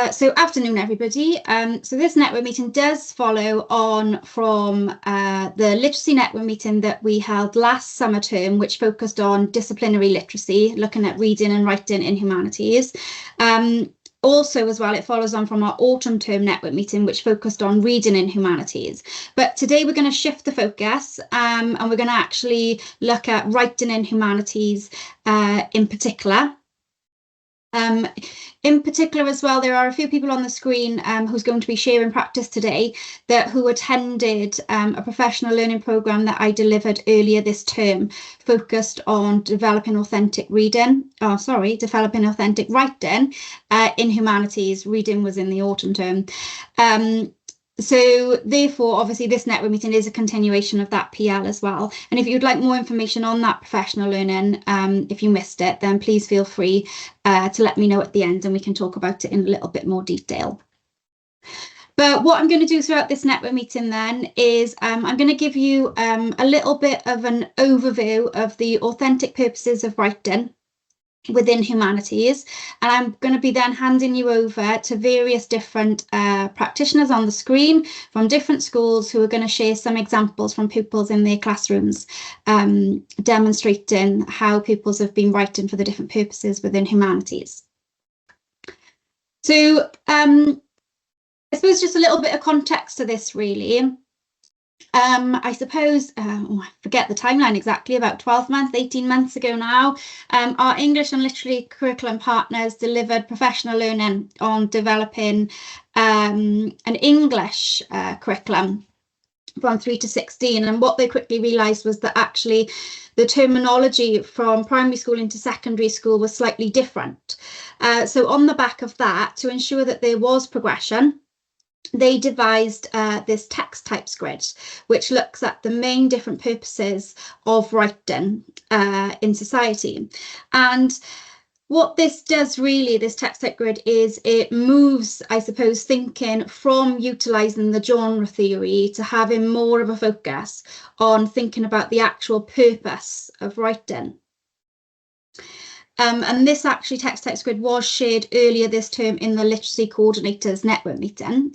So afternoon, everybody. So this network meeting does follow on from the literacy network meeting that we held last summer term, which focused on disciplinary literacy, looking at reading and writing in humanities. Also, as well, it follows on from our autumn term network meeting, which focused on reading in humanities. But today we're going to shift the focus and we're going to actually look at writing in humanities in particular. In particular as well, there are a few people on the screen who's going to be sharing practice today who attended a professional learning programme that I delivered earlier this term, focused on developing authentic writing in humanities. Reading was in the autumn term. So therefore, obviously, this network meeting is a continuation of that PL as well. And if you'd like more information on that professional learning, if you missed it, then please feel free to let me know at the end and we can talk about it in a little bit more detail. But what I'm going to do throughout this network meeting then is I'm going to give you a little bit of an overview of the authentic purposes of writing within humanities, and I'm going to be then handing you over to various different practitioners on the screen from different schools who are going to share some examples from pupils in their classrooms, demonstrating how pupils have been writing for the different purposes within humanities. So I suppose just a little bit of context to this really. I suppose, I forget the timeline exactly, about 12 months, 18 months ago now, our English and literary curriculum partners delivered professional learning on developing an English curriculum from 3 to 16. And what they quickly realised was that actually the terminology from primary school into secondary school was slightly different. So on the back of that, to ensure that there was progression, they devised this text types grid, which looks at the main different purposes of writing in society. And what this does really, this text type grid, is it moves, I suppose, thinking from utilising the genre theory to having more of a focus on thinking about the actual purpose of writing. And this actually text types grid was shared earlier this term in the Literacy Coordinators Network meeting.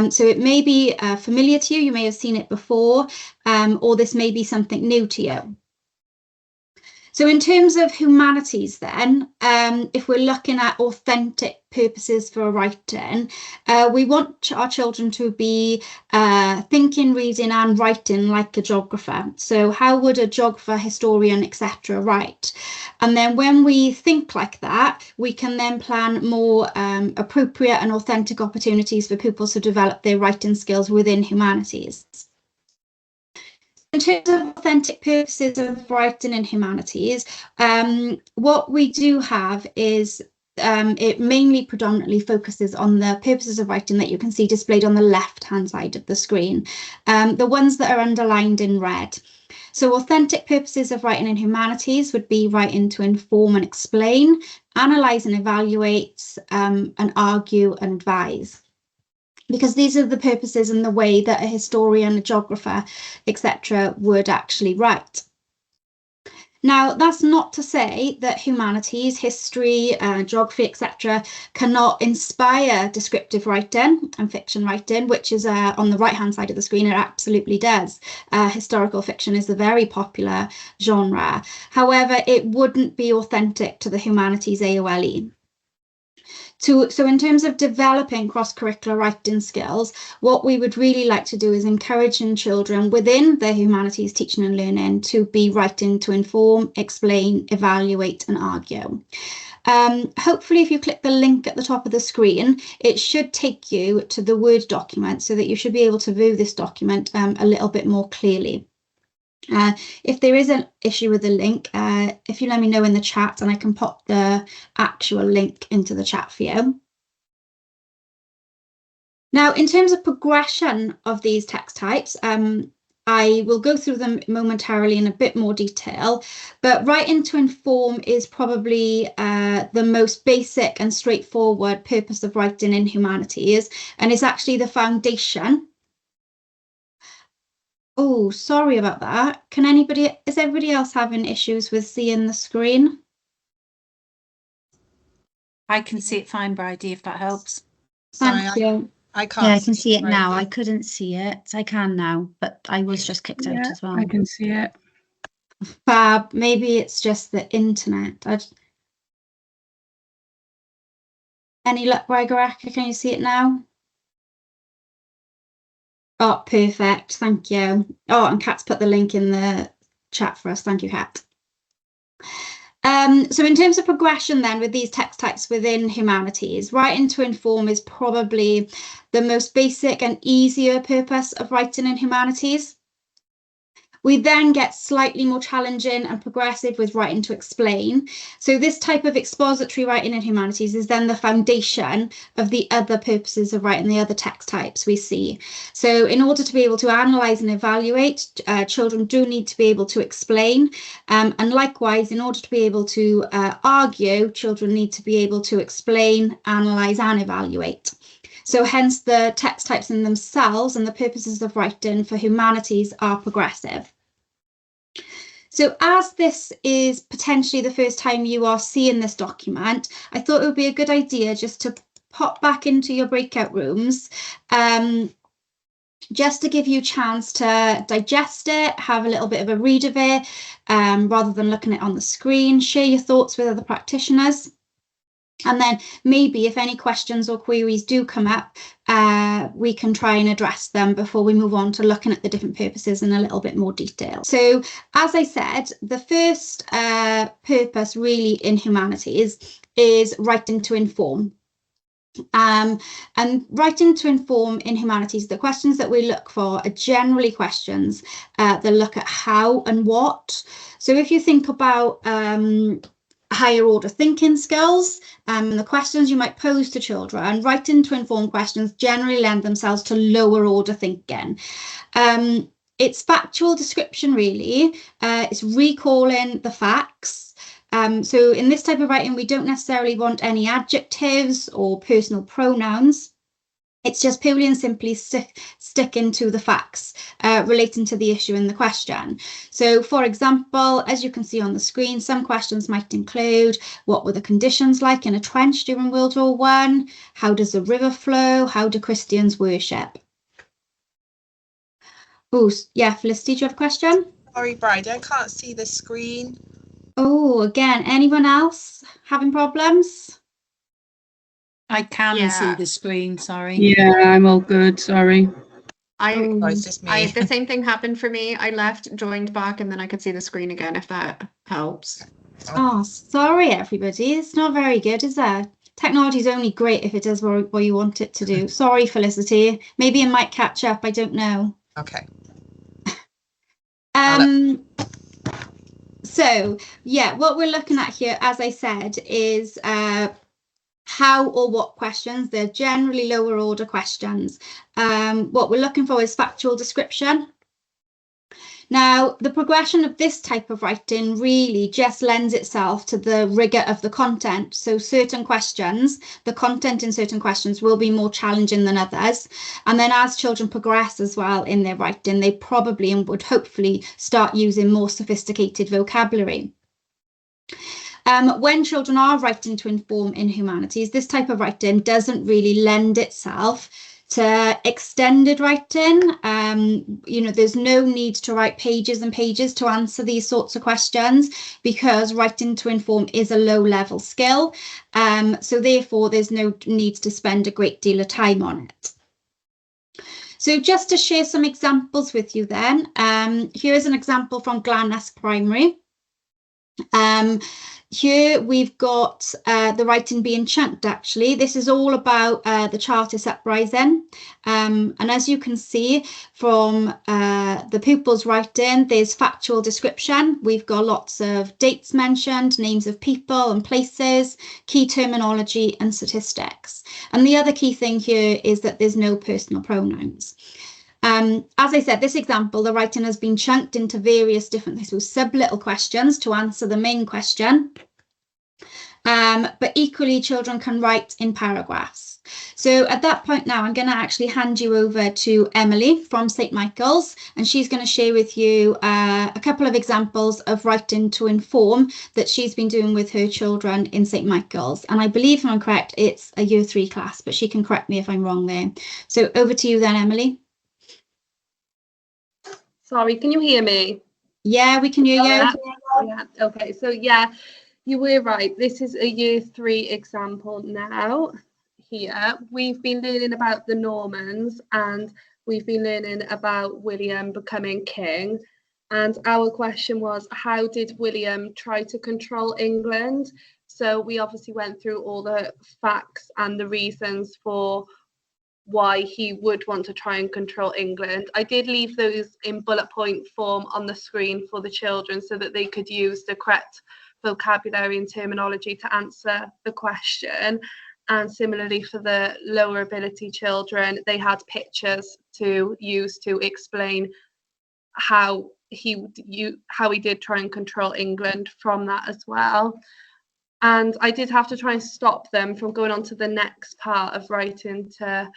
So it may be familiar to you, you may have seen it before, or this may be something new to you. So in terms of humanities then, if we're looking at authentic purposes for writing, we want our children to be thinking, reading and writing like a geographer. So how would a geographer, historian, etc. write? And then when we think like that, we can then plan more appropriate and authentic opportunities for pupils to develop their writing skills within humanities. In terms of authentic purposes of writing in humanities, what we do have is it mainly predominantly focuses on the purposes of writing that you can see displayed on the left-hand side of the screen, the ones that are underlined in red. So authentic purposes of writing in humanities would be writing to inform and explain, analyse and evaluate, and argue and advise. Because these are the purposes and the way that a historian, a geographer, etc. would actually write. Now, that's not to say that humanities, history, geography, etc. cannot inspire descriptive writing and fiction writing, which is on the right-hand side of the screen. It absolutely does. Historical fiction is a very popular genre. However, it wouldn't be authentic to the humanities AOLE. So in terms of developing cross-curricular writing skills, what we would really like to do is encouraging children within their humanities teaching and learning to be writing to inform, explain, evaluate and argue. Hopefully, if you click the link at the top of the screen, it should take you to the Word document so that you should be able to view this document a little bit more clearly. If there is an issue with the link, if you let me know in the chat and I can pop the actual link into the chat for you. Now, in terms of progression of these text types, I will go through them momentarily in a bit more detail, but writing to inform is probably the most basic and straightforward purpose of writing in humanities, and is actually the foundation. Oh, sorry about that. Is everybody else having issues with seeing the screen? I can see it fine, Bridie, if that helps. Thank you. I can't. Yeah, I can see it right now. here. I couldn't see it. I can now, but I was just kicked out as well. I can see it. Fab. Maybe it's just the internet. Any luck, Ragaraka? Can you see it now? Oh, perfect. Thank you. Oh, and Kat's put the link in the chat for us. Thank you, Kat. So in terms of progression then with these text types within humanities, writing to inform is probably the most basic and easier purpose of writing in humanities. We then get slightly more challenging and progressive with writing to explain. So this type of expository writing in humanities is then the foundation of the other purposes of writing, the other text types we see. So in order to be able to analyse and evaluate, children do need to be able to explain. And likewise, in order to be able to argue, children need to be able to explain, analyse and evaluate. So hence the text types in themselves and the purposes of writing for humanities are progressive. So as this is potentially the first time you are seeing this document, I thought it would be a good idea just to pop back into your breakout rooms, just to give you a chance to digest it, have a little bit of a read of it, rather than looking at it on the screen, share your thoughts with other practitioners. And then maybe if any questions or queries do come up, we can try and address them before we move on to looking at the different purposes in a little bit more detail. So as I said, the first purpose really in humanities is writing to inform. And writing to inform in humanities, the questions that we look for are generally questions that look at how and what. So if you think about higher order thinking skills, and the questions you might pose to children, writing to inform questions generally lend themselves to lower order thinking. It's factual description really, it's recalling the facts. So in this type of writing, we don't necessarily want any adjectives or personal pronouns. It's just purely and simply sticking to the facts relating to the issue in the question. So, for example, as you can see on the screen, some questions might include what were the conditions like in a trench during World War I? How does the river flow? How do Christians worship? Oh, yeah, Felicity, do you have a question? Sorry, Bridie, I can't see the screen. Oh, again, anyone else having problems? I can see the screen, sorry. Yeah, I'm all good, sorry. It's just me. The same thing happened for me. I left, joined back, and then I could see the screen again, if that helps. Oh, sorry, everybody. It's not very good, is it? Technology is only great if it does what you want it to do. Sorry, Felicity. Maybe it might catch up. I don't know. Okay. So, yeah, what we're looking at here, as I said, is how or what questions. They're generally lower order questions. What we're looking for is factual description. Now, the progression of this type of writing really just lends itself to the rigour of the content. So certain questions, the content in certain questions will be more challenging than others. And then as children progress as well in their writing, they probably and would hopefully start using more sophisticated vocabulary. When children are writing to inform in humanities, this type of writing doesn't really lend itself to extended writing. You know, there's no need to write pages and pages to answer these sorts of questions because writing to inform is a low level skill. So therefore, there's no need to spend a great deal of time on it. So just to share some examples with you then, here is an example from Glannesk Primary. Here we've got the writing being chunked, actually. This is all about the Chartist uprising. And as you can see from the pupils' writing, there's factual description. We've got lots of dates mentioned, names of people and places, key terminology and statistics. And the other key thing here is that there's no personal pronouns. As I said, this example, the writing has been chunked into various different sub-little questions to answer the main question. but equally children can write in paragraphs. So at that point now, I'm going to actually hand you over to Emily from St. Michael's, and she's going to share with you a couple of examples of writing to inform that she's been doing with her children in St. Michael's. And I believe, if I'm correct, it's a year 3 class, but she can correct me if I'm wrong there. So over to you then, Emily. Sorry, can you hear me? Yeah, we can hear you. Yeah, okay, so yeah, you were right. This is a year 3 example now. Here, we've been learning about the Normans and we've been learning about William becoming king. And our question was, how did William try to control England? So we obviously went through all the facts and the reasons for why he would want to try and control England. I did leave those in bullet point form on the screen for the children so that they could use the correct vocabulary and terminology to answer the question. And similarly for the lower ability children, they had pictures to use to explain how he did try and control England from that as well. And I did have to try and stop them from going on to the next part of writing to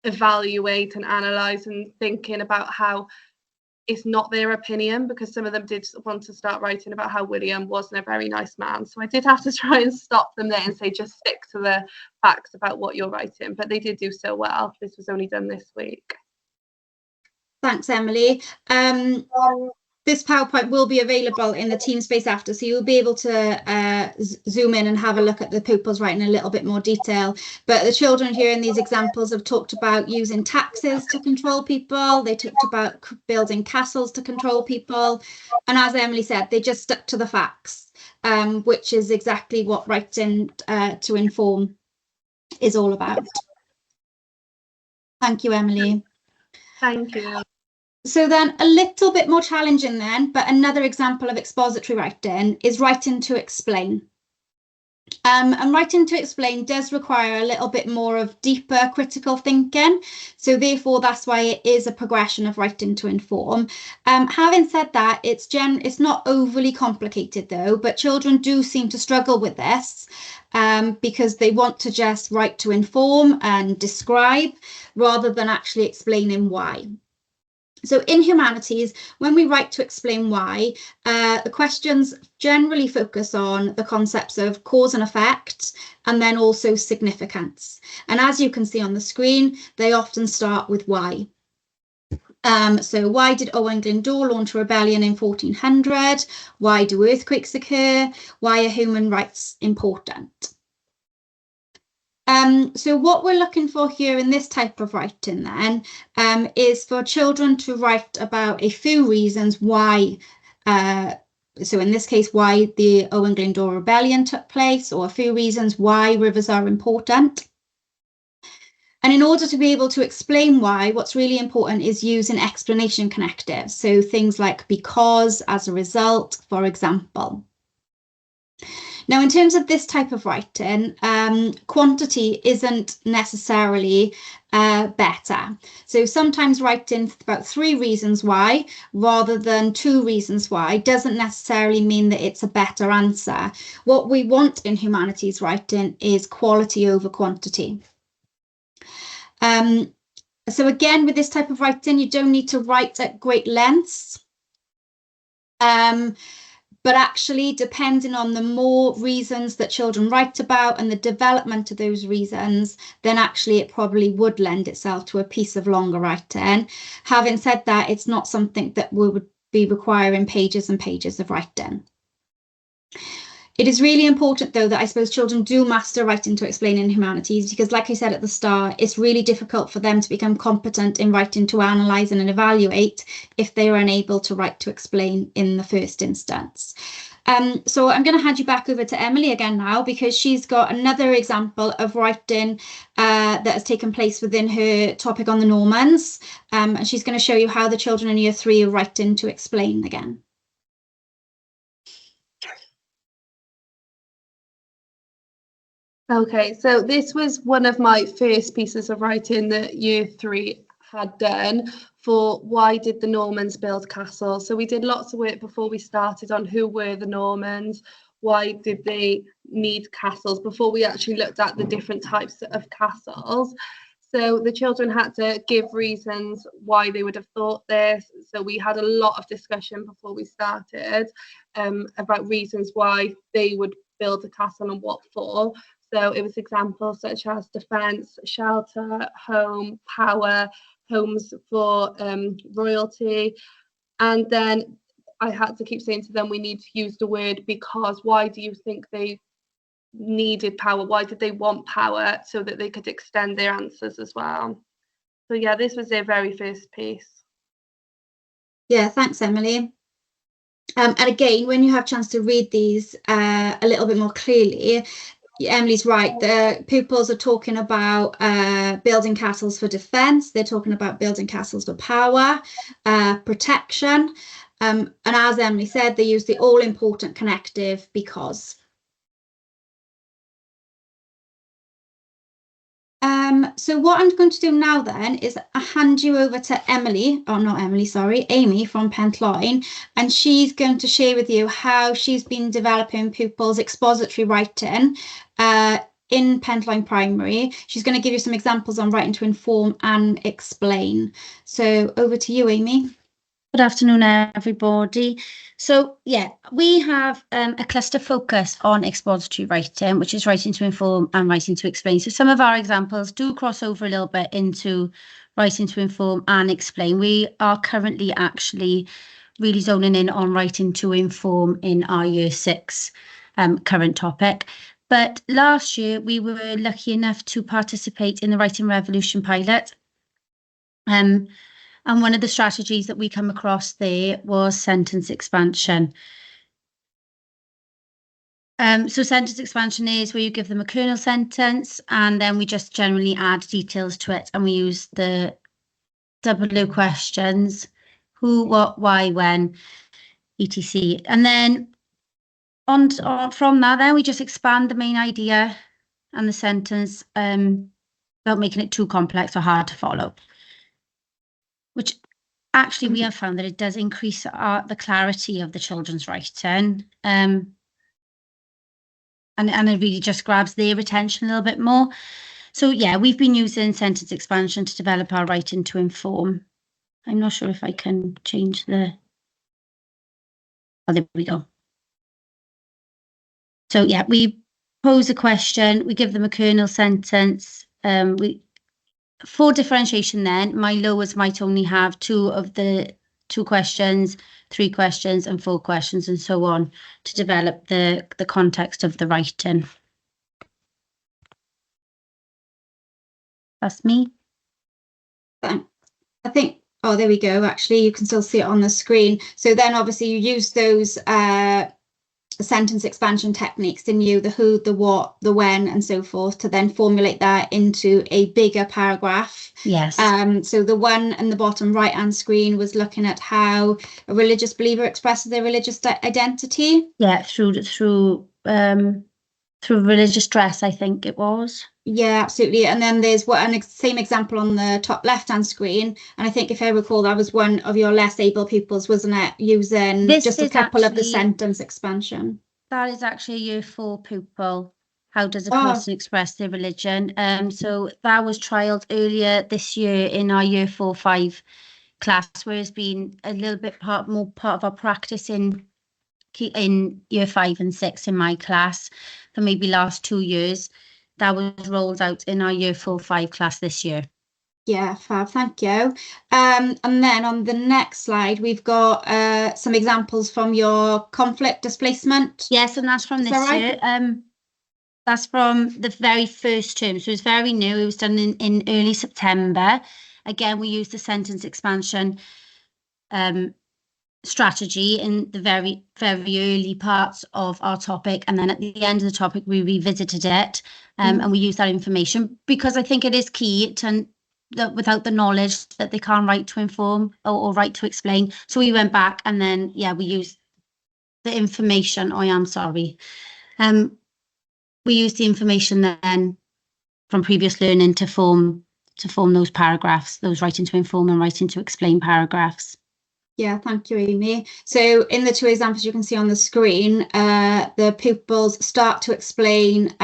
evaluate and analyse and thinking about how it's not their opinion, because some of them did want to start writing about how William wasn't a very nice man. So I did have to try and stop them there and say, just stick to the facts about what you're writing. But they did do so well. This was only done this week. Thanks, Emily. This PowerPoint will be available in the Teamspace after, so you'll be able to zoom in and have a look at the pupils writing in a little bit more detail. But the children here in these examples have talked about using taxes to control people. They talked about building castles to control people. And as Emily said, they just stuck to the facts, which is exactly what writing to inform is all about. Thank you, Emily. Thank you. So then a little bit more challenging then, but another example of expository writing is writing to explain. And writing to explain does require a little bit more of deeper critical thinking. So therefore, that's why it is a progression of writing to inform. Having said that, it's not overly complicated though, but children do seem to struggle with this because they want to just write to inform and describe rather than actually explaining why. So in Humanities, when we write to explain why, the questions generally focus on the concepts of cause and effect, and then also significance. And as you can see on the screen, they often start with why. So why did Owen Glendower launch a rebellion in 1400? Why do earthquakes occur? Why are human rights important? So what we're looking for here in this type of writing then is for children to write about a few reasons why, so in this case, why the Owen Glendower Rebellion took place, or a few reasons why rivers are important. And in order to be able to explain why, what's really important is using explanation connectives. So things like because, as a result, for example. Now, in terms of this type of writing, quantity isn't necessarily better. So sometimes writing about 3 reasons why rather than 2 reasons why doesn't necessarily mean that it's a better answer. What we want in humanities writing is quality over quantity. So again, with this type of writing, you don't need to write at great lengths. But actually, depending on the more reasons that children write about and the development of those reasons, then actually it probably would lend itself to a piece of longer writing. Having said that, it's not something that would be requiring pages and pages of writing. It is really important, though, that I suppose children do master writing to explain in humanities, because like I said at the start, it's really difficult for them to become competent in writing to analyse and evaluate if they are unable to write to explain in the first instance. So I'm going to hand you back over to Emily again now, because she's got another example of writing that has taken place within her topic on the Normans, and she's going to show you how the children in year 3 are writing to explain again. Okay, so this was one of my first pieces of writing that year 3 had done for why did the Normans build castles. So we did lots of work before we started on who were the Normans, why did they need castles before we actually looked at the different types of castles. So the children had to give reasons why they would have thought this. So we had a lot of discussion before we started about reasons why they would build a castle and what for. So it was examples such as defence, shelter, home, power, homes for royalty. And then I had to keep saying to them, we need to use the word because. Why do you think they needed power? Why did they want power? So that they could extend their answers as well. So yeah, this was their very first piece. Yeah, thanks, Emily. And again, when you have a chance to read these a little bit more clearly, Emily's right. The pupils are talking about building castles for defence. They're talking about building castles for power, protection. And as Emily said, they use the all-important connective because. So what I'm going to do now then is hand you over to Emily, or not Emily, sorry, Amy from Pentline, and she's going to share with you how she's been developing pupils' expository writing in Pentline Primary. She's going to give you some examples on writing to inform and explain. So over to you, Amy. Good afternoon, everybody. So, yeah, we have a cluster focus on expository writing, which is writing to inform and writing to explain. So some of our examples do cross over a little bit into writing to inform and explain. We are currently actually really zoning in on writing to inform in our Year 6 current topic. But last year, we were lucky enough to participate in the Writing Revolution pilot. And one of the strategies that we come across there was sentence expansion. So sentence expansion is where you give them a kernel sentence and then we just generally add details to it, and we use the WO questions: who, what, why, when, etc. And then from that, then we just expand the main idea and the sentence without making it too complex or hard to follow. Which actually we have found that it does increase the clarity of the children's writing, and it really just grabs their attention a little bit more. So yeah, we've been using sentence expansion to develop our writing to inform. I'm not sure if I can change the. Oh, there we go. So yeah, we pose a question, we give them a kernel sentence. For differentiation then, my lowers might only have 2 of the 2 questions, 3 questions and 4 questions and so on to develop the context of the writing. That's me. I think, oh, there we go. Actually, you can still see it on the screen. So then obviously you use those sentence expansion techniques, didn't you? The who, the what, the when, and so forth, to then formulate that into a bigger paragraph. Yes. So the one in the bottom right hand screen was looking at how a religious believer expresses their religious identity. Yeah, through religious dress, I think it was. Yeah, absolutely. And then there's same example on the top left hand screen. And I think if I recall, that was one of your less able pupils, wasn't it? Using just a couple of the sentence expansion. That is actually a Year 4 pupil. How does a person express their religion? So that was trialled earlier this year in our Year 4-5 class, where it's been a little bit more part of our practice in Year 5 and 6 in my class for maybe last 2 years. That was rolled out in our Year 4-5 class this year. Yeah, fab, thank you. And then on the next slide, we've got some examples from your conflict displacement. Yes, and that's from this year. That's from the very first term, so it's very new. It was done in early September. Again, we used the sentence expansion strategy in the very, very early parts of our topic, and then at the end of the topic we revisited it, and we used that information because I think it is key to that without the knowledge that they can't write to inform or write to explain. So we went back and then we used the information. We used the information then from previous learning to form those paragraphs, those writing to inform and writing to explain paragraphs. Yeah, thank you, Amy. So in the two examples you can see on the screen, the pupils start to explain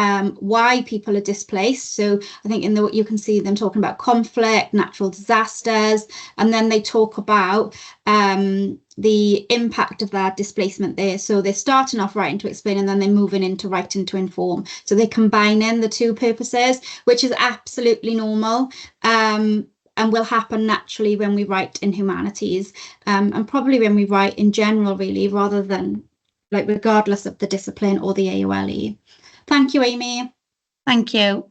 why people are displaced. So I think you can see them talking about conflict, natural disasters, and then they talk about the impact of that displacement there. So they're starting off writing to explain, and then they're moving into writing to inform. So they're combining the two purposes, which is absolutely normal. And will happen naturally when we write in humanities, and probably when we write in general, really, rather than like regardless of the discipline or the AOLE. Thank you, Amy. Thank you.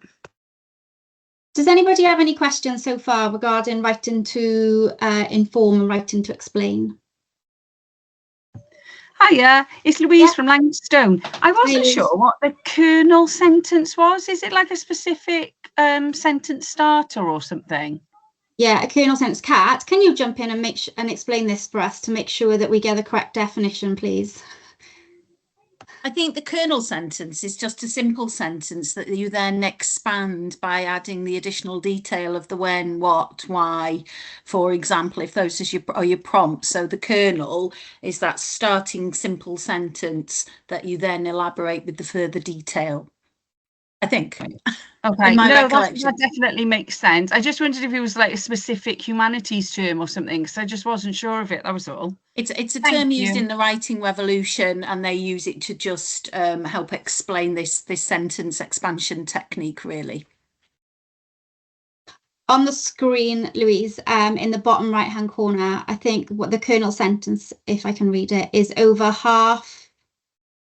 Does anybody have any questions so far regarding writing to inform and writing to explain? Hiya, it's Louise from Langstone. I wasn't Louise. sure what the kernel sentence was. Is it like a specific sentence starter or something? Yeah, a kernel sentence. Kat, can you jump in and and explain this for us to make sure that we get the correct definition, please? I think the kernel sentence is just a simple sentence that you then expand by adding the additional detail of the when, what, why, for example, if those are your prompts. So the kernel is that starting simple sentence that you then elaborate with the further detail, I think. Okay, my no, recollection. that definitely makes sense. I just wondered if it was like a specific humanities term or something, because I just wasn't sure of it, that was all. It's a Thank term used you. in the writing revolution, and they use it to just help explain this sentence expansion technique, really. On the screen, Louise, in the bottom right-hand corner, I think what the kernel sentence, if I can read it, is over half.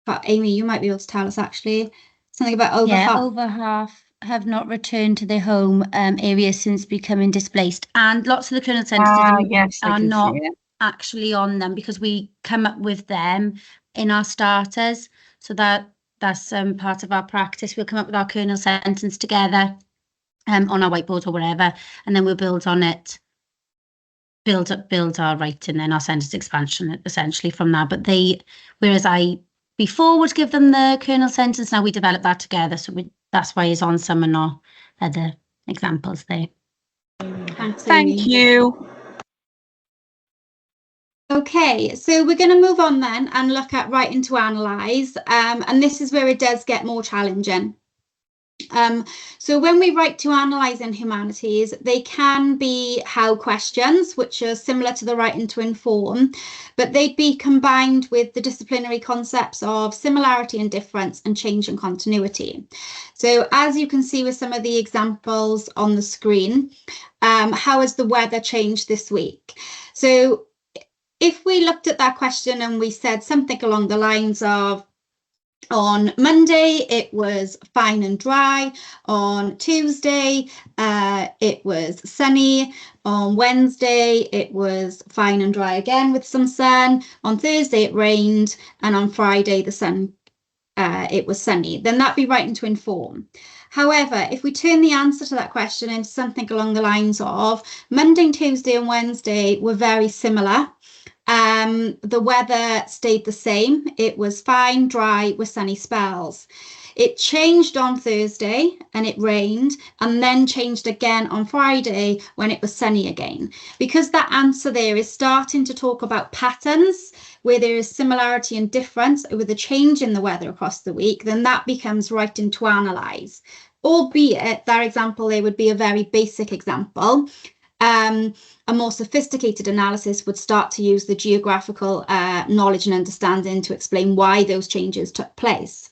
But Amy, you might be able to tell us actually something about over half. Over half have not returned to their home area since becoming displaced, and lots of the kernel sentences Yes, I are can not see it. actually on them because we come up with them in our starters. So that's part of our practice. We'll come up with our kernel sentence together on our whiteboard or wherever, and then we'll build on it, build our writing and our sentence expansion essentially from that. But whereas I before would give them the kernel sentence, now we develop that together. So that's why it's on some and not other examples there. Thanks, Thank Amy. you. Okay, so we're going to move on then and look at writing to analyse, and this is where it does get more challenging. So when we write to analyse in humanities, they can be how questions, which are similar to the writing to inform, but they'd be combined with the disciplinary concepts of similarity and difference and change and continuity. So as you can see with some of the examples on the screen, how has the weather changed this week? So if we looked at that question and we said something along the lines of, on Monday, it was fine and dry. On Tuesday, it was sunny. On Wednesday, it was fine and dry again with some sun. On Thursday, it rained. And on Friday, it was sunny. Then that'd be writing to inform. However, if we turn the answer to that question into something along the lines of Monday, Tuesday, and Wednesday were very similar. The weather stayed the same. It was fine, dry, with sunny spells. It changed on Thursday and it rained, and then changed again on Friday when it was sunny again. Because that answer there is starting to talk about patterns where there is similarity and difference with a change in the weather across the week, then that becomes writing to analyse. Albeit that example there would be a very basic example. A more sophisticated analysis would start to use the geographical knowledge and understanding to explain why those changes took place.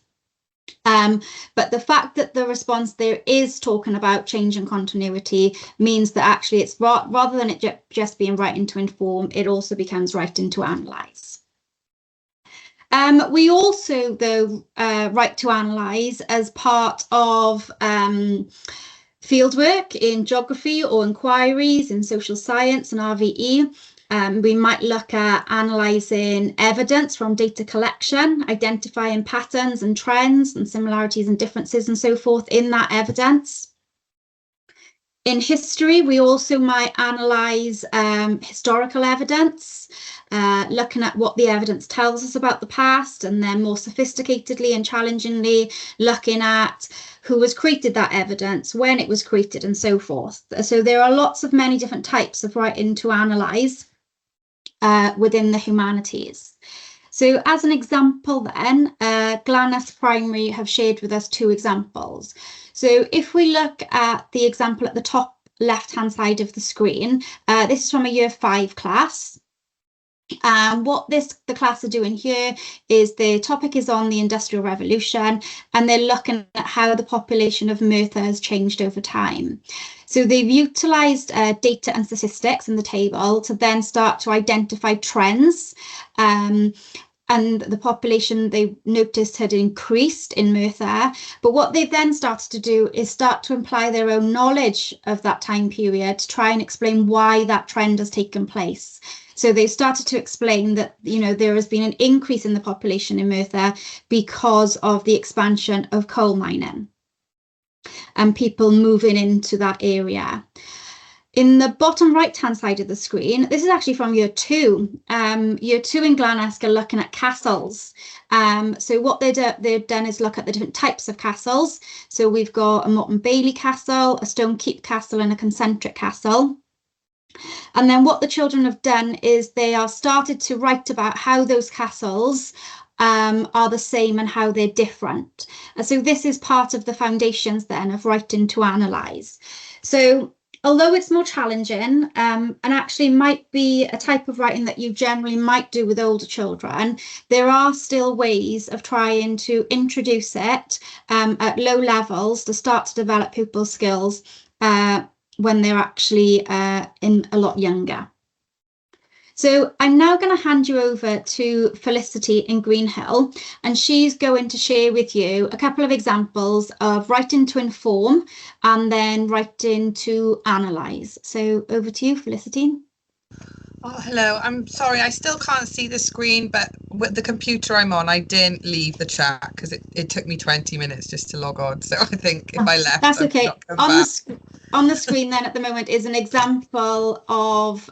But the fact that the response there is talking about change and continuity means that actually it's rather than it just being writing to inform, it also becomes writing to analyse. We also, though, write to analyse as part of fieldwork in geography or inquiries in social science and RVE. We might look at analysing evidence from data collection, identifying patterns and trends and similarities and differences and so forth in that evidence. In history, we also might analyse historical evidence, looking at what the evidence tells us about the past, and then more sophisticatedly and challengingly looking at who has created that evidence, when it was created, and so forth. So there are many different types of writing to analyse. within the humanities. So as an example then, Glanas Primary have shared with us 2 examples. So if we look at the example at the top left-hand side of the screen, this is from a Year 5 class. What the class are doing here is the topic is on the Industrial Revolution, and they're looking at how the population of Merthyr has changed over time. So they've utilised data and statistics in the table to then start to identify trends. And the population they noticed had increased in Merthyr. But what they've then started to do is start to imply their own knowledge of that time period to try and explain why that trend has taken place. So they started to explain that, you know, there has been an increase in the population in Merthyr because of the expansion of coal mining and people moving into that area. In the bottom right-hand side of the screen, this is actually from Year 2. Year 2 in Glanesk are looking at castles. So what they've done is look at the different types of castles. So we've got a Motte and Bailey castle, a stone keep castle, and a concentric castle. And then what the children have done is they are started to write about how those castles are the same and how they're different. And so this is part of the foundations then of writing to analyse. So although it's more challenging and actually might be a type of writing that you generally might do with older children, there are still ways of trying to introduce it at low levels to start to develop pupil skills when they're actually in a lot younger. So I'm now going to hand you over to Felicity in Greenhill, and she's going to share with you a couple of examples of writing to inform and then writing to analyse. So over to you, Felicity. Oh, hello. I'm sorry, I still can't see the screen, but with the computer I'm on, I didn't leave the chat because it took me 20 minutes just to log on. So I think if I left, that's okay. On the screen then at the moment is an example of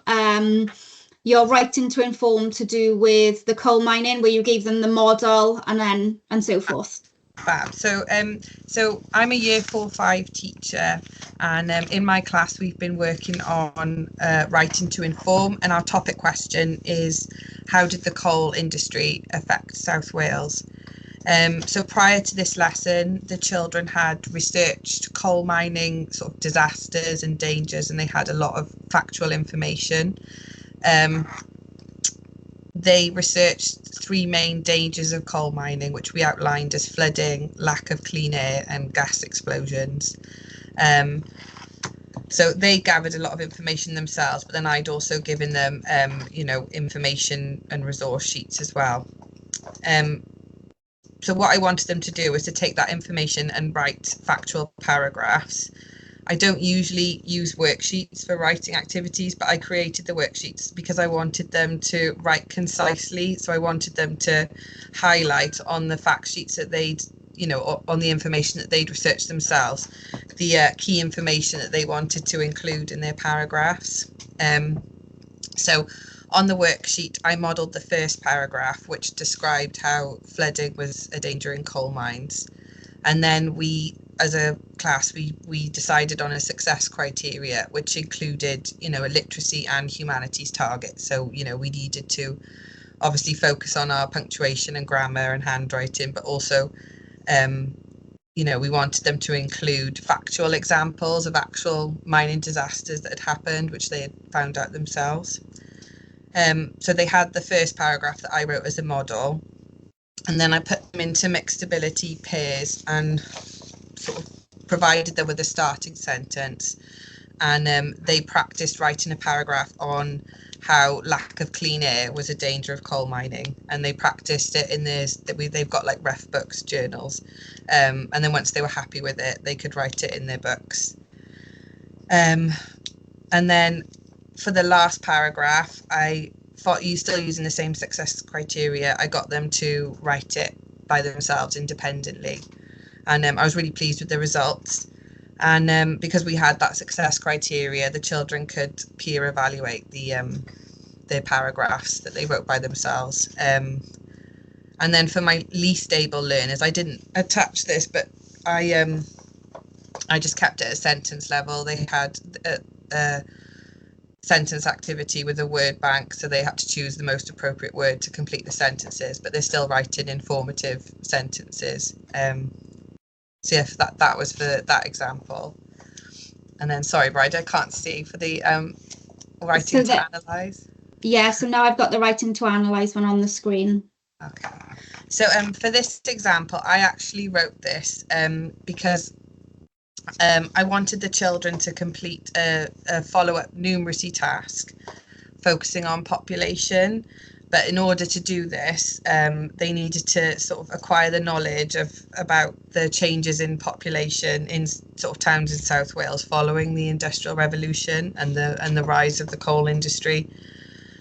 your writing to inform to do with the coal mining, where you gave them the model and so forth. Fab. So I'm a Year 4-5 teacher, and in my class we've been working on writing to inform, and our topic question is, how did the coal industry affect South Wales? So prior to this lesson, the children had researched coal mining sort of disasters and dangers, and they had a lot of factual information. They researched 3 main dangers of coal mining, which we outlined as flooding, lack of clean air, and gas explosions. So they gathered a lot of information themselves, but then I'd also given them, information and resource sheets as well. So what I wanted them to do was to take that information and write factual paragraphs. I don't usually use worksheets for writing activities, but I created the worksheets because I wanted them to write concisely. So I wanted them to highlight on the fact sheets that they'd, on the information that they'd researched themselves, the key information that they wanted to include in their paragraphs. So on the worksheet, I modelled the first paragraph, which described how flooding was a danger in coal mines. And then we, as a class, we decided on a success criteria, which included, a literacy and humanities target. So, we needed to obviously focus on our punctuation and grammar and handwriting, but also, we wanted them to include factual examples of actual mining disasters that had happened, which they had found out themselves. So they had the first paragraph that I wrote as a model, and then I put them into mixed ability pairs and sort of provided them with a starting sentence, and they practiced writing a paragraph on how lack of clean air was a danger of coal mining, and they practiced it in they've got like ref books, journals, and then once they were happy with it, they could write it in their books. And then for the last paragraph, I thought, you still using the same success criteria, I got them to write it by themselves independently, and I was really pleased with the results. And because we had that success criteria, the children could peer evaluate their paragraphs that they wrote by themselves. And then for my least able learners, I didn't attach this, but I just kept it at sentence level. They had sentence activity with a word bank, so they had to choose the most appropriate word to complete the sentences, but they're still writing informative sentences. So yeah, that was for that example. And then, sorry, Bride, I can't see for the writing to analyse. Yeah, so now I've got the writing to analyse one on the screen. Okay. So for this example, I actually wrote this because I wanted the children to complete a follow-up numeracy task focusing on population. But in order to do this, they needed to sort of acquire the knowledge about the changes in population in sort of towns in South Wales following the Industrial Revolution and the rise of the coal industry.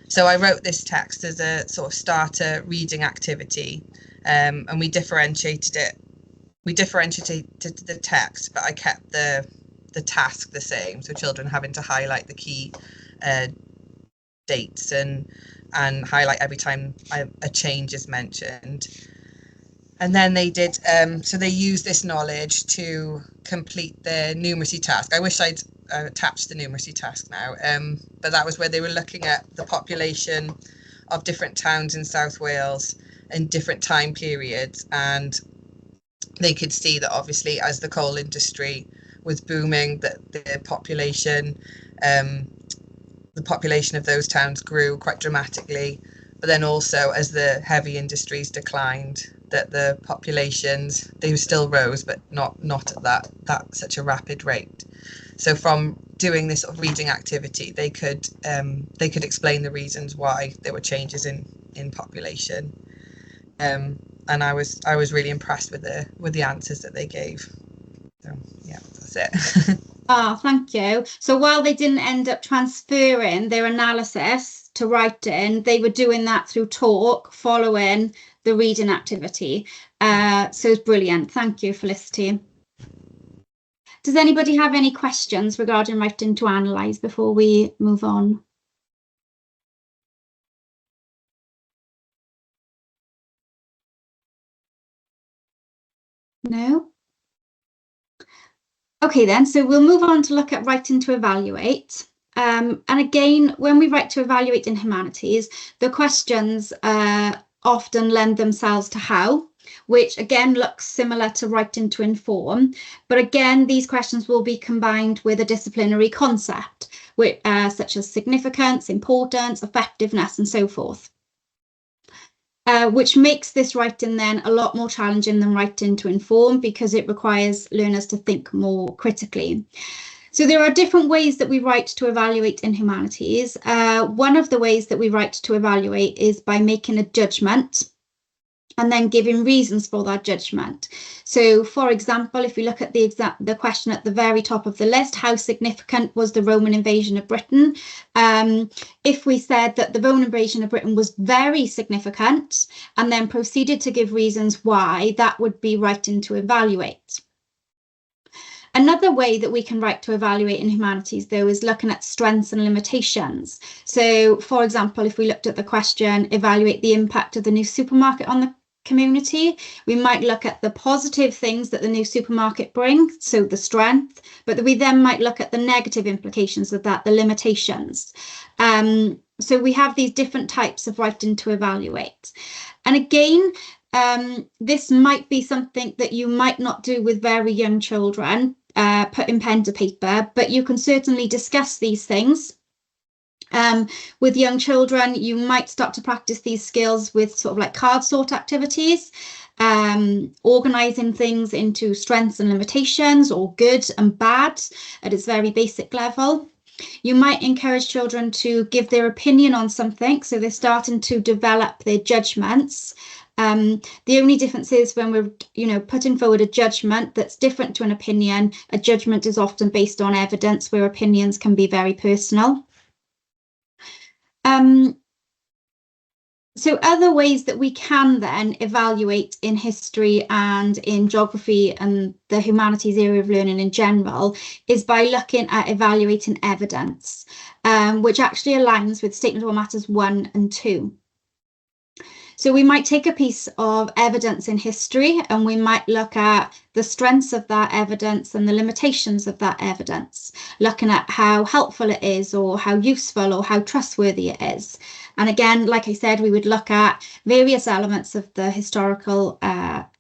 So I wrote this text as a sort of starter reading activity, and we differentiated it. We differentiated the text, but I kept the task the same. So children having to highlight the key dates and highlight every time a change is mentioned. And then they did, so they used this knowledge to complete the numeracy task. I wish I'd attached the numeracy task now, but that was where they were looking at the population of different towns in South Wales in different time periods. And they could see that obviously as the coal industry was booming, that the population of those towns grew quite dramatically, but then also as the heavy industries declined, that the populations, they still rose, but not at that such a rapid rate. So from doing this sort of reading activity, they could explain the reasons why there were changes in population, and I was really impressed with the answers that they gave. So yeah, that's it. Oh, thank you. So while they didn't end up transferring their analysis to writing, they were doing that through talk following the reading activity. So it's brilliant. Thank you, Felicity. Does anybody have any questions regarding writing to analyse before we move on? No? Okay then, so we'll move on to look at writing to evaluate. And again, when we write to evaluate in humanities, the questions often lend themselves to how, which again looks similar to writing to inform. But again, these questions will be combined with a disciplinary concept, such as significance, importance, effectiveness, and so forth. Which makes this writing then a lot more challenging than writing to inform, because it requires learners to think more critically. So there are different ways that we write to evaluate in humanities. One of the ways that we write to evaluate is by making a judgment and then giving reasons for that judgment. So, for example, if we look at the question at the very top of the list, how significant was the Roman invasion of Britain? If we said that the Roman invasion of Britain was very significant and then proceeded to give reasons why, that would be writing to evaluate. Another way that we can write to evaluate in humanities, though, is looking at strengths and limitations. So, for example, if we looked at the question, evaluate the impact of the new supermarket on the community, we might look at the positive things that the new supermarket brings, so the strength, but we then might look at the negative implications of that, the limitations. So we have these different types of writing to evaluate. And again, this might be something that you might not do with very young children, putting pen to paper, but you can certainly discuss these things. With young children, you might start to practice these skills with sort of like card sort activities, organising things into strengths and limitations, or good and bad at its very basic level. You might encourage children to give their opinion on something, so they're starting to develop their judgments. The only difference is when we're, putting forward a judgment that's different to an opinion. A judgment is often based on evidence, where opinions can be very personal. So other ways that we can then evaluate in history and in geography and the humanities area of learning in general is by looking at evaluating evidence, which actually aligns with Statement of All Matters 1 and 2. So we might take a piece of evidence in history and we might look at the strengths of that evidence and the limitations of that evidence, looking at how helpful it is or how useful or how trustworthy it is. And again, like I said, we would look at various elements of the historical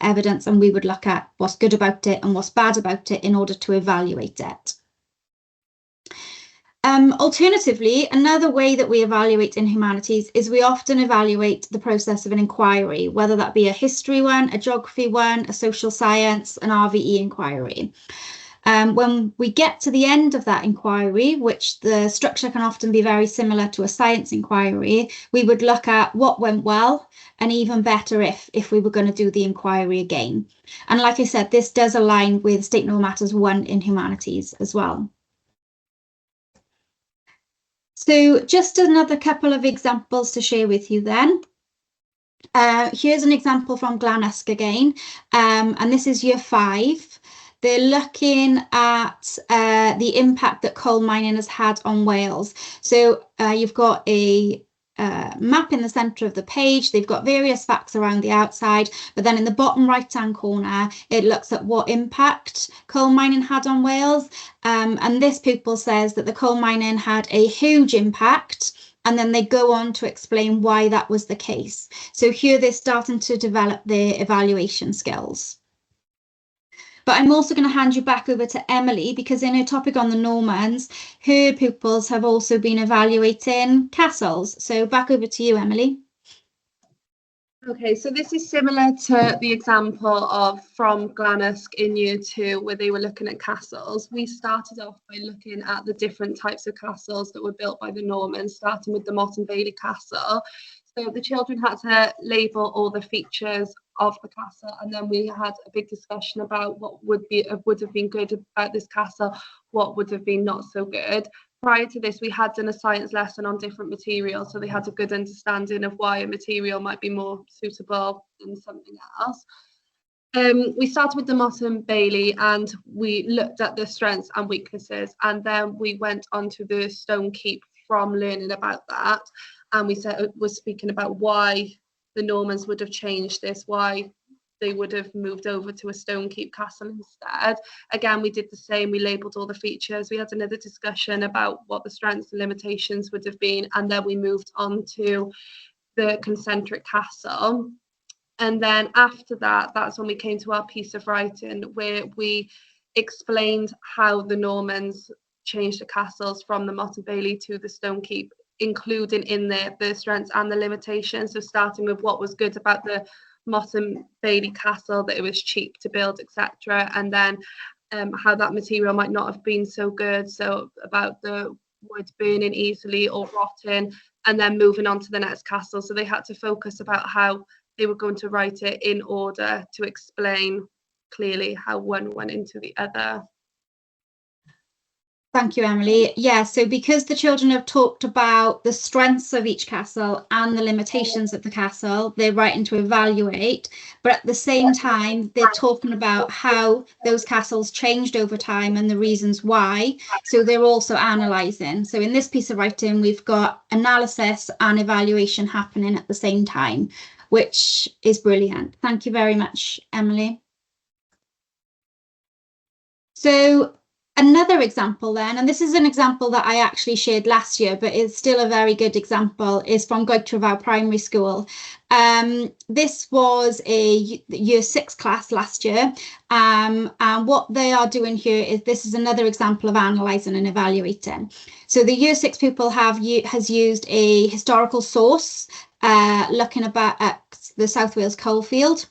evidence, and we would look at what's good about it and what's bad about it in order to evaluate it. Alternatively, another way that we evaluate in humanities is we often evaluate the process of an inquiry, whether that be a history one, a geography one, a social science, an RVE inquiry. When we get to the end of that inquiry, which the structure can often be very similar to a science inquiry, we would look at what went well, and even better if we were going to do the inquiry again. And like I said, this does align with State No Matters 1 in humanities as well. So just another couple of examples to share with you then. Here's an example from Glanusk again, and this is year 5. They're looking at the impact that coal mining has had on Wales. So you've got a map in the centre of the page. They've got various facts around the outside, but then in the bottom right-hand corner, it looks at what impact coal mining had on Wales. And this pupil says that the coal mining had a huge impact, and then they go on to explain why that was the case. So here they're starting to develop their evaluation skills. But I'm also going to hand you back over to Emily, because in her topic on the Normans, her pupils have also been evaluating castles. So back over to you, Emily. Okay, so this is similar to the example of from Glanusk in year 2, where they were looking at castles. We started off by looking at the different types of castles that were built by the Normans, starting with the Motte and Bailey Castle. So the children had to label all the features of the castle, and then we had a big discussion about what would have been good about this castle, what would have been not so good. Prior to this, we had done a science lesson on different materials, so they had a good understanding of why a material might be more suitable than something else. We started with the Motte and Bailey, and we looked at the strengths and weaknesses, and then we went on to the Stone Keep from learning about that. And we was speaking about why the Normans would have changed this, why they would have moved over to a Stone Keep castle instead. Again, we did the same. We labelled all the features. We had another discussion about what the strengths and limitations would have been, and then we moved on to the concentric castle. And then after that, that's when we came to our piece of writing, where we explained how the Normans changed the castles from the Motte and Bailey to the Stone Keep, including in there the strengths and the limitations. So starting with what was good about the Motte and Bailey Castle, that it was cheap to build, etc., and then how that material might not have been so good, so about the wood burning easily or rotting, and then moving on to the next castle. So they had to focus about how they were going to write it in order to explain clearly how one went into the other. Thank you, Emily. Yeah, so because the children have talked about the strengths of each castle and the limitations of the castle, they're writing to evaluate, but at the same time, they're talking about how those castles changed over time and the reasons why. So they're also analysing. So in this piece of writing, we've got analysis and evaluation happening at the same time, which is brilliant. Thank you very much, Emily. So another example then, and this is an example that I actually shared last year, but it's still a very good example, is from Goedrevouw Primary School. This was a year 6 class last year, and what they are doing here is, this is another example of analysing and evaluating. So the year 6 pupil has used a historical source, looking at the South Wales coalfield.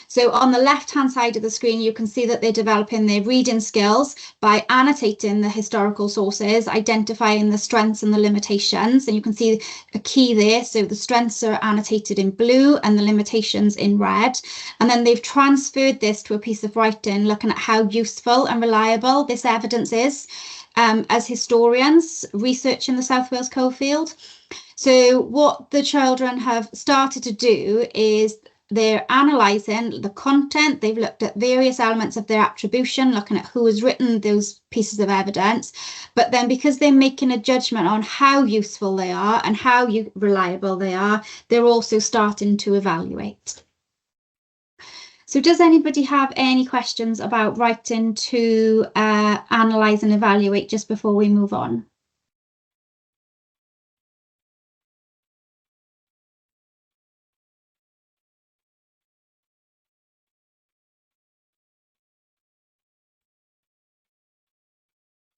So on the left-hand side of the screen, you can see that they're developing their reading skills by annotating the historical sources, identifying the strengths and the limitations. And you can see a key there. So the strengths are annotated in blue and the limitations in red. And then they've transferred this to a piece of writing, looking at how useful and reliable this evidence is as historians researching the South Wales coalfield. So what the children have started to do is they're analysing the content, they've looked at various elements of their attribution, looking at who has written those pieces of evidence, but then because they're making a judgment on how useful they are and how reliable they are, they're also starting to evaluate. So does anybody have any questions about writing to analyse and evaluate just before we move on?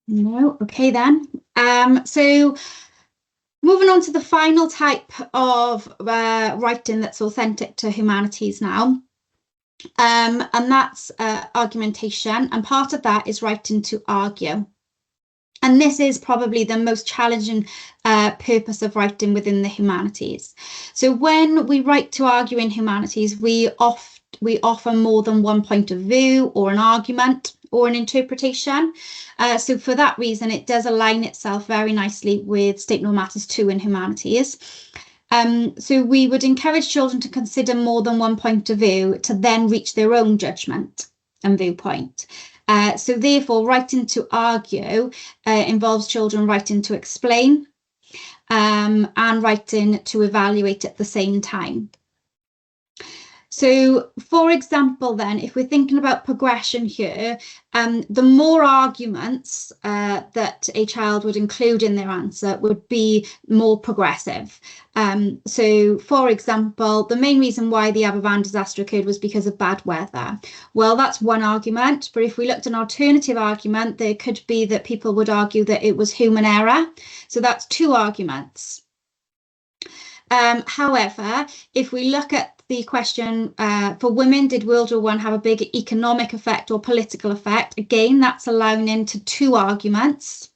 No, okay then. So moving on to the final type of writing that's authentic to humanities now. And that's argumentation, and part of that is writing to argue. And this is probably the most challenging purpose of writing within the humanities. So when we write to argue in humanities, we offer more than one point of view or an argument or an interpretation. So for that reason, it does align itself very nicely with State No Matters 2 in humanities. So we would encourage children to consider more than one point of view to then reach their own judgment and viewpoint. So therefore, writing to argue involves children writing to explain and writing to evaluate at the same time. So, for example, then, if we're thinking about progression here, the more arguments that a child would include in their answer would be more progressive. So, for example, the main reason why the Aberfan disaster occurred was because of bad weather. Well, that's one argument, but if we looked at an alternative argument, there could be that people would argue that it was human error. So that's two arguments. However, if we look at the question for women, did World War I have a big economic effect or political effect? Again, that's allowing into two arguments.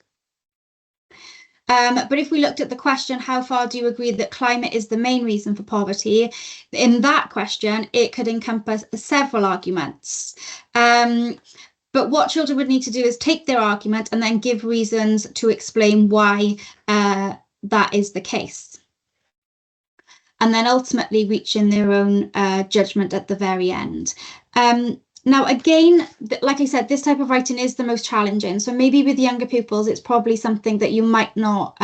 But if we looked at the question, how far do you agree that climate is the main reason for poverty? In that question, it could encompass several arguments. But what children would need to do is take their argument and then give reasons to explain why that is the case. And then ultimately reaching their own judgment at the very end. Now, again, like I said, this type of writing is the most challenging. So maybe with younger pupils, it's probably something that you might not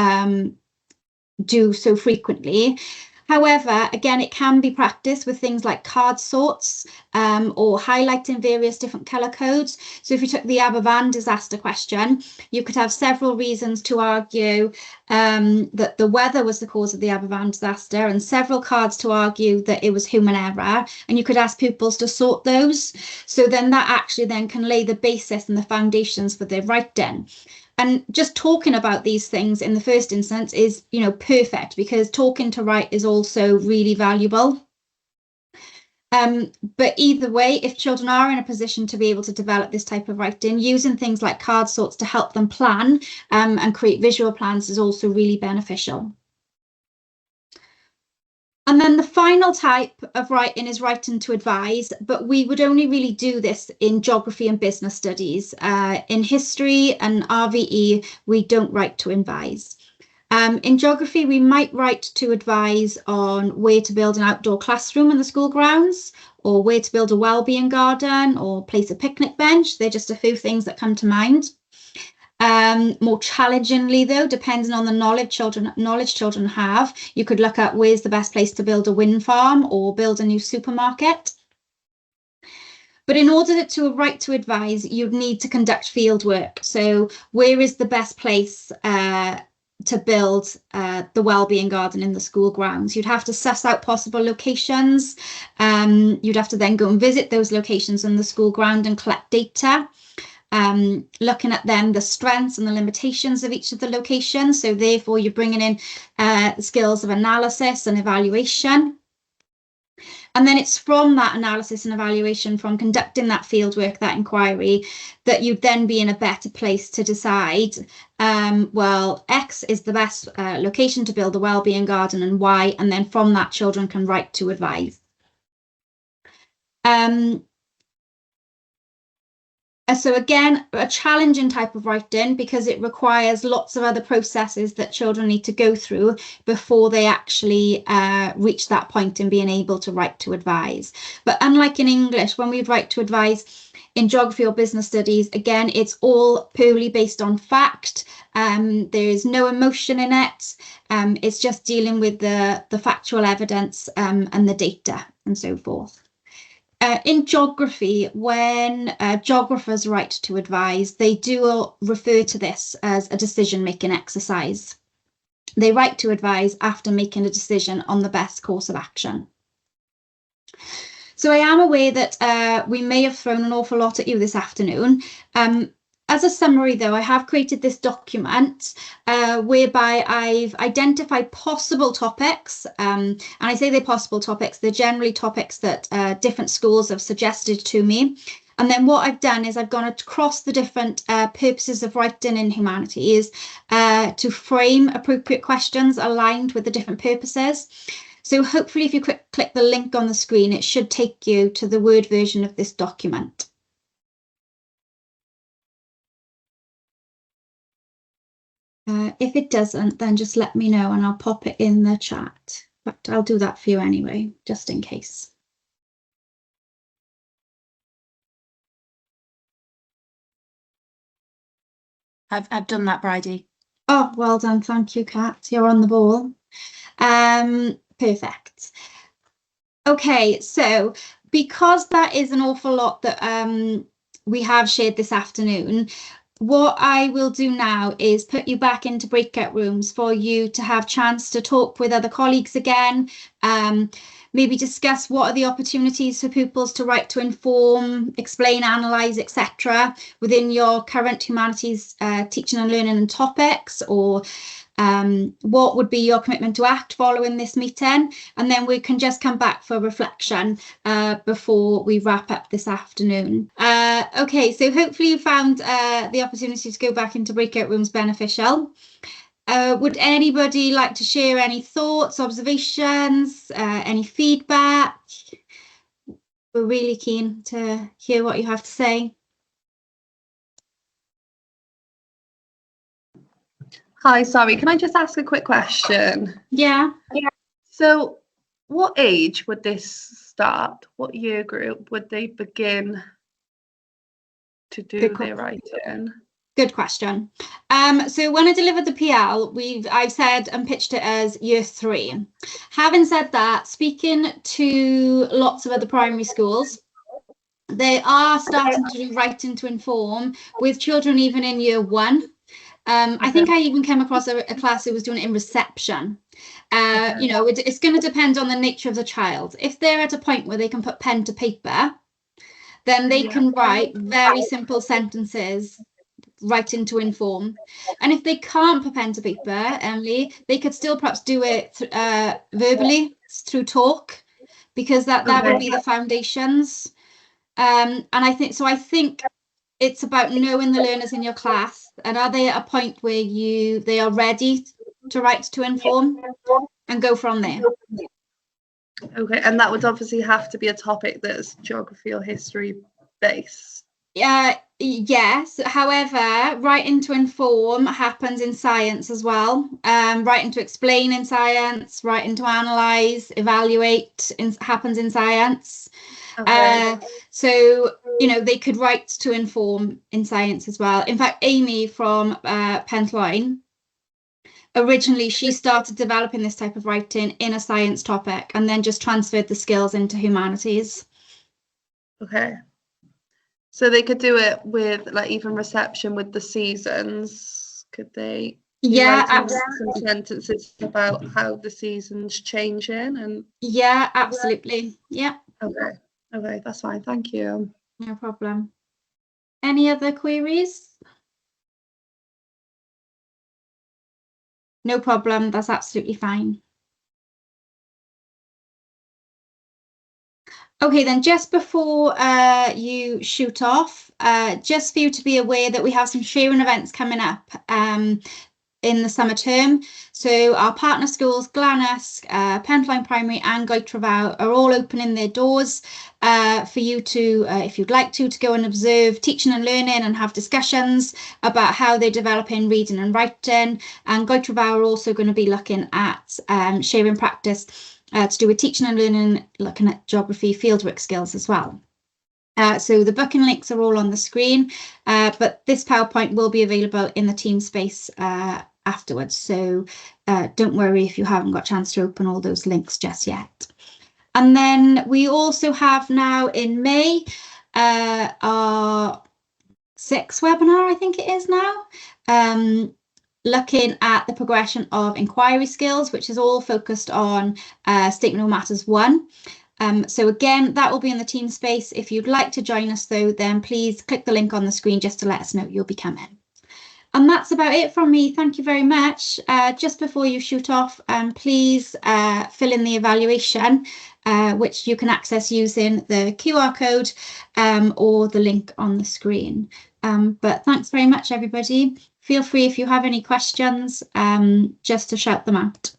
do so frequently. However, again, it can be practiced with things like card sorts or highlighting various different colour codes. So if you took the Aberfan disaster question, you could have several reasons to argue that the weather was the cause of the Aberfan disaster and several cards to argue that it was human error. And you could ask pupils to sort those. So then that actually then can lay the basis and the foundations for their writing. And just talking about these things in the first instance is, perfect, because talking to write is also really valuable. But either way, if children are in a position to be able to develop this type of writing, using things like card sorts to help them plan and create visual plans is also really beneficial. And then the final type of writing is writing to advise, but we would only really do this in geography and business studies. In history and RVE, we don't write to advise. In geography, we might write to advise on where to build an outdoor classroom in the school grounds, or where to build a wellbeing garden, or place a picnic bench. They're just a few things that come to mind. More challengingly, though, depending on the knowledge children have, you could look at where's the best place to build a wind farm or build a new supermarket. But in order to write to advise, you'd need to conduct field work. So where is the best place to build the wellbeing garden in the school grounds? You'd have to suss out possible locations. You'd have to then go and visit those locations in the school ground and collect data. Looking at then the strengths and the limitations of each of the locations. So therefore you're bringing in skills of analysis and evaluation. And then it's from that analysis and evaluation, from conducting that fieldwork, that inquiry, that you'd then be in a better place to decide, well, X is the best location to build a wellbeing garden and Y, and then from that children can write to advise. So again, a challenging type of writing because it requires lots of other processes that children need to go through before they actually reach that point in being able to write to advise. But unlike in English, when we write to advise in geography or business studies, again, it's all purely based on fact. There is no emotion in it. It's just dealing with the factual evidence and the data and so forth. In geography, when geographers write to advise, they do refer to this as a decision-making exercise. They write to advise after making a decision on the best course of action. So I am aware that we may have thrown an awful lot at you this afternoon. As a summary, though, I have created this document whereby I've identified possible topics. And I say they're possible topics, they're generally topics that different schools have suggested to me. And then what I've done is I've gone across the different purposes of writing in humanities to frame appropriate questions aligned with the different purposes. So hopefully if you click the link on the screen, it should take you to the Word version of this document. If it doesn't, then just let me know and I'll pop it in the chat. But I'll do that for you anyway, just in case. I've done that, Bridie. Oh, well done. Thank you, Kat. You're on the ball. Perfect. Okay, so because that is an awful lot that we have shared this afternoon, what I will do now is put you back into breakout rooms for you to have chance to talk with other colleagues again, maybe discuss what are the opportunities for pupils to write to inform, explain, analyse, etc. within your current humanities teaching and learning and topics, or what would be your commitment to act following this meeting, and then we can just come back for reflection before we wrap up this afternoon. Okay, so hopefully you found the opportunity to go back into breakout rooms beneficial. Would anybody like to share any thoughts, observations, any feedback? We're really keen to hear what you have to say. Hi, sorry, can I just ask a quick question? Yeah. So what age would this start? What year group would they begin to do their writing? Good question. So when I delivered the PL, I've said and pitched it as year 3. Having said that, speaking to lots of other primary schools, they are starting to do writing to inform with children even in year 1. I think I even came across a class who was doing it in reception. You know, it's going to depend on the nature of the child. If they're at a point where they can put pen to paper, then they can write very simple sentences, writing to inform. And if they can't put pen to paper, Emily, they could still perhaps do it verbally through talk, because that would be the foundations. And I think it's about knowing the learners in your class, and are they at a point where they are ready to write to inform, and go from there. Okay, and that would obviously have to be a topic that's geography or history based. Yes, however, writing to inform happens in science as well. Writing to explain in science, writing to analyse, evaluate happens in science. So, you know, they could write to inform in science as well. In fact, Amy from Pentloyn, originally she started developing this type of writing in a science topic and then just transferred the skills into humanities. Okay. So they could do it with like even reception with the seasons, could they? Yeah, absolutely. Some sentences about how the seasons changing and. Yeah, absolutely. Yeah. Okay, that's fine. Thank you. No problem. Any other queries? No problem. That's absolutely fine. Okay, then just before you shoot off, just for you to be aware that we have some sharing events coming up. in the summer term. So our partner schools, Glanusk, Penfline Primary and Goitrefawr are all opening their doors for you to, if you'd like to go and observe teaching and learning and have discussions about how they're developing reading and writing. And Goitrefawr are also going to be looking at sharing practice to do with teaching and learning, looking at geography, fieldwork skills as well. So the booking links are all on the screen, but this PowerPoint will be available in the Teamspace afterwards. So don't worry if you haven't got a chance to open all those links just yet. And then we also have now in May our 6th webinar, I think it is now, looking at the progression of inquiry skills, which is all focused on Statement of Matters 1. So again, that will be in the Teamspace. If you'd like to join us though, then please click the link on the screen just to let us know you'll be coming. And that's about it from me. Thank you very much. Just before you shoot off, please fill in the evaluation, which you can access using the QR code or the link on the screen. But thanks very much, everybody. Feel free if you have any questions, just to shout them out.